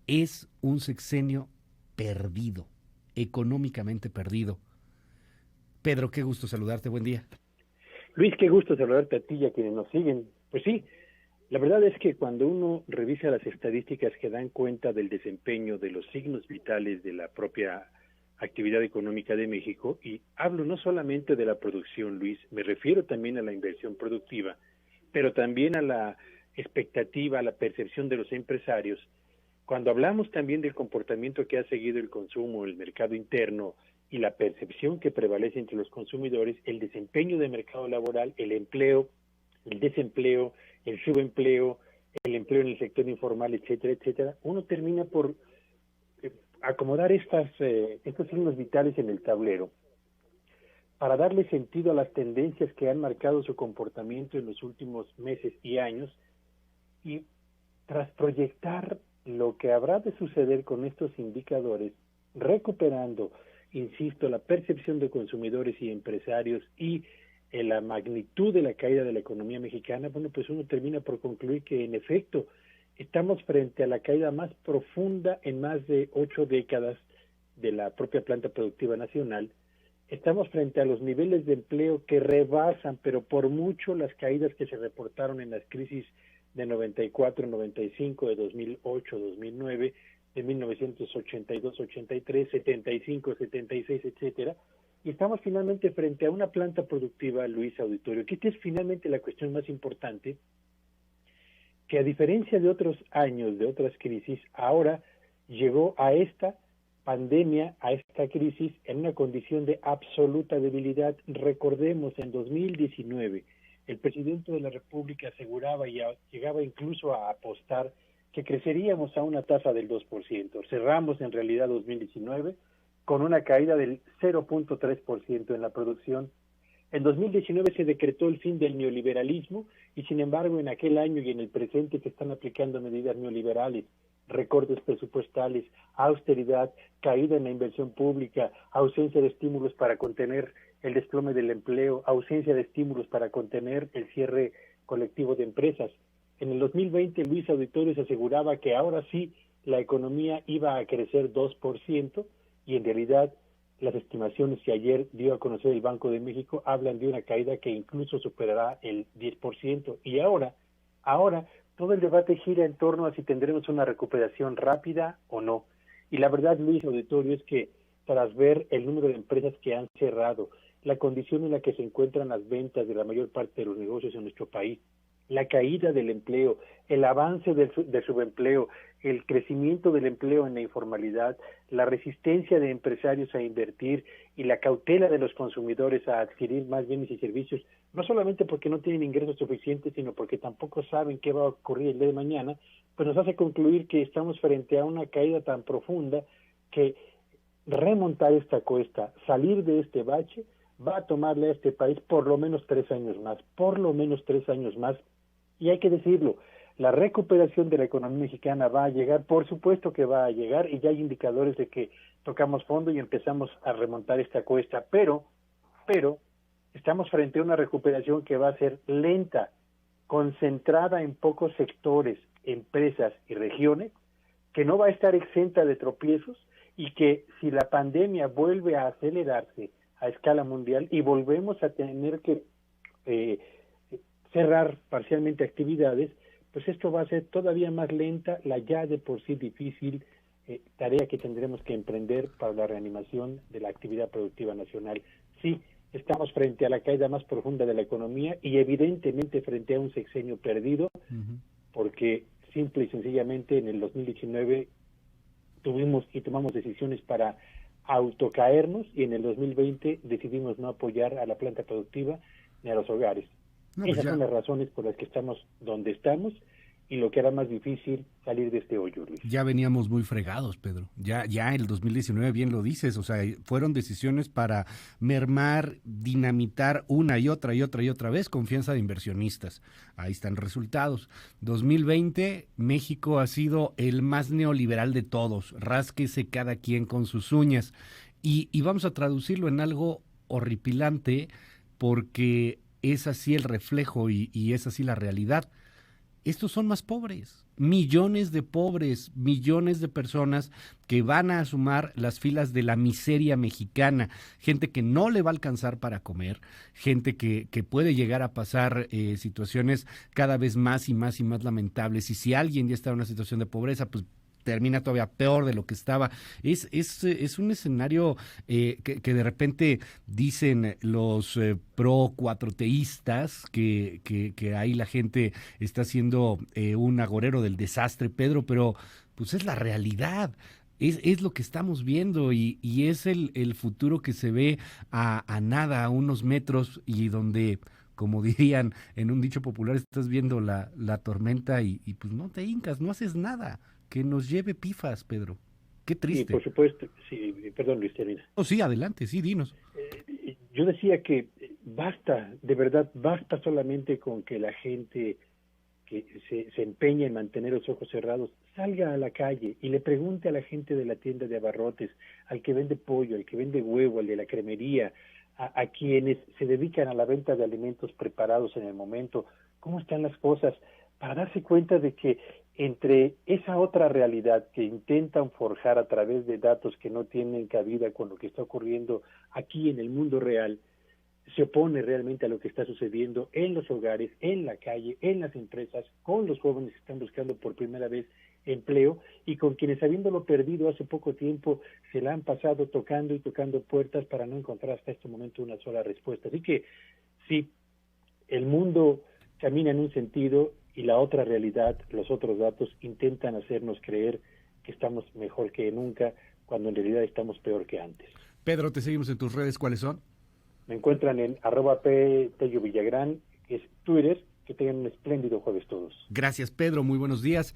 es un sexenio perdido, económicamente perdido. Pedro, qué gusto saludarte, buen día. Luis, qué gusto saludarte a ti y a quienes nos siguen. Pues sí, la verdad es que cuando uno revisa las estadísticas que dan cuenta del desempeño de los signos vitales de la propia actividad económica de México, y hablo no solamente de la producción, Luis, me refiero también a la inversión productiva, pero también a la expectativa, a la percepción de los empresarios. Cuando hablamos también del comportamiento que ha seguido el consumo, el mercado interno y la percepción que prevalece entre los consumidores, el desempeño del mercado laboral, el empleo, el desempleo, el subempleo, el empleo en el sector informal, etcétera, etcétera, uno termina por acomodar estos signos vitales en el tablero para darle sentido a las tendencias que han marcado su comportamiento en los últimos meses y años, y tras proyectar lo que habrá de suceder con estos indicadores, recuperando, insisto, la percepción de consumidores y empresarios y la magnitud de la caída de la economía mexicana, bueno, pues uno termina por concluir que en efecto estamos frente a la caída más profunda en más de 8 décadas de la propia planta productiva nacional. Estamos frente a los niveles de empleo que rebasan, pero por mucho, las caídas que se reportaron en las crisis de 94, 95, de 2008, 2009, de 1982, 83, 75, 76, etcétera. Y estamos finalmente frente a una planta productiva, Luis Auditorio, que esta es finalmente la cuestión más importante, que a diferencia de otros años, de otras crisis, ahora llegó a esta pandemia, a esta crisis, en una condición de absoluta debilidad. Recordemos, en 2019, el presidente de la República aseguraba y llegaba incluso a apostar que creceríamos a una tasa del 2%. Cerramos en realidad 2019 con una caída del 0.3% en la producción. En 2019 se decretó el fin del neoliberalismo y, sin embargo, en aquel año y en el presente se están aplicando medidas neoliberales, recortes presupuestales, austeridad, caída en la inversión pública, ausencia de estímulos para contener el desplome del empleo, ausencia de estímulos para contener el cierre colectivo de empresas. En el 2020, Luis Auditorio se aseguraba que ahora sí la economía iba a crecer 2%, y en realidad las estimaciones que ayer dio a conocer el Banco de México hablan de una caída que incluso superará el 10%. Y ahora todo el debate gira en torno a si tendremos una recuperación rápida o no. Y la verdad, Luis Auditorio, es que tras ver el número de empresas que han cerrado, la condición en la que se encuentran las ventas de la mayor parte de los negocios en nuestro país, la caída del empleo, el avance del subempleo, el crecimiento del empleo en la informalidad, la resistencia de empresarios a invertir y la cautela de los consumidores a adquirir más bienes y servicios, no solamente porque no tienen ingresos suficientes, sino porque tampoco saben qué va a ocurrir el día de mañana, pues nos hace concluir que estamos frente a una caída tan profunda que remontar esta cuesta, salir de este bache, va a tomarle a este país por lo menos 3 años más, y hay que decirlo, la recuperación de la economía mexicana va a llegar, por supuesto que va a llegar, y ya hay indicadores de que tocamos fondo y empezamos a remontar esta cuesta, pero estamos frente a una recuperación que va a ser lenta, concentrada en pocos sectores, empresas y regiones, que no va a estar exenta de tropiezos, y que si la pandemia vuelve a acelerarse a escala mundial y volvemos a tener que cerrar parcialmente actividades, pues esto va a ser todavía más lenta la ya de por sí difícil tarea que tendremos que emprender para la reanimación de la actividad productiva nacional. Sí, estamos frente a la caída más profunda de la economía y evidentemente frente a un sexenio perdido, porque simple y sencillamente en el 2019 tuvimos y tomamos decisiones para autocaernos, y en el 2020 decidimos no apoyar a la planta productiva ni a los hogares. No, pues Esas ya, son las razones por las que estamos donde estamos y lo que hará más difícil salir de este hoyo, Luis. ya veníamos muy fregados, Pedro. Ya el 2019, bien lo dices, o sea, fueron decisiones para mermar, dinamitar una y otra vez confianza de inversionistas. Ahí están resultados. 2020, México ha sido el más neoliberal de todos. Rásquese cada quien con sus uñas. Y vamos a traducirlo en algo horripilante, porque es así el reflejo y es así la realidad. Estos son más pobres. millones de pobres, millones de personas que van a sumar las filas de la miseria mexicana, gente que no le va a alcanzar para comer, gente que puede llegar a pasar situaciones cada vez más y más y más lamentables, y si alguien ya está en una situación de pobreza, pues termina todavía peor de lo que estaba. Es un escenario que de repente dicen los pro cuatroteístas que ahí la gente está haciendo un agorero del desastre, Pedro, pero pues es la realidad. Es lo que estamos viendo y es el futuro que se ve a nada, a unos metros, y donde, como dirían en un dicho popular, estás viendo la tormenta y pues no te hincas, no haces nada. Que nos lleve pifas, Pedro. Qué Sí, triste. por supuesto. Sí, perdón, Luis, termina. Oh, sí, adelante, sí, dinos. Yo decía que basta, de verdad, basta solamente con que la gente que se empeña en mantener los ojos cerrados salga a la calle y le pregunte a la gente de la tienda de abarrotes, al que vende pollo, al que vende huevo, al de la cremería, a quienes se dedican a la venta de alimentos preparados en el momento, cómo están las cosas, para darse cuenta de que entre esa otra realidad que intentan forjar a través de datos que no tienen cabida con lo que está ocurriendo aquí en el mundo real, se opone realmente a lo que está sucediendo en los hogares, en la calle, en las empresas, con los jóvenes que están buscando por primera vez empleo y con quienes, habiéndolo perdido hace poco tiempo, se la han pasado tocando y tocando puertas para no encontrar hasta este momento una sola respuesta. Así que sí, el mundo camina en un sentido y la otra realidad, los otros datos, intentan hacernos creer que estamos mejor que nunca, cuando en realidad estamos peor que antes. Pedro, te seguimos en tus redes, ¿cuáles son? Me encuentran en @Tello Villagrán, que es Twitter. Que tengan un espléndido jueves todos. Gracias, Pedro, muy buenos días.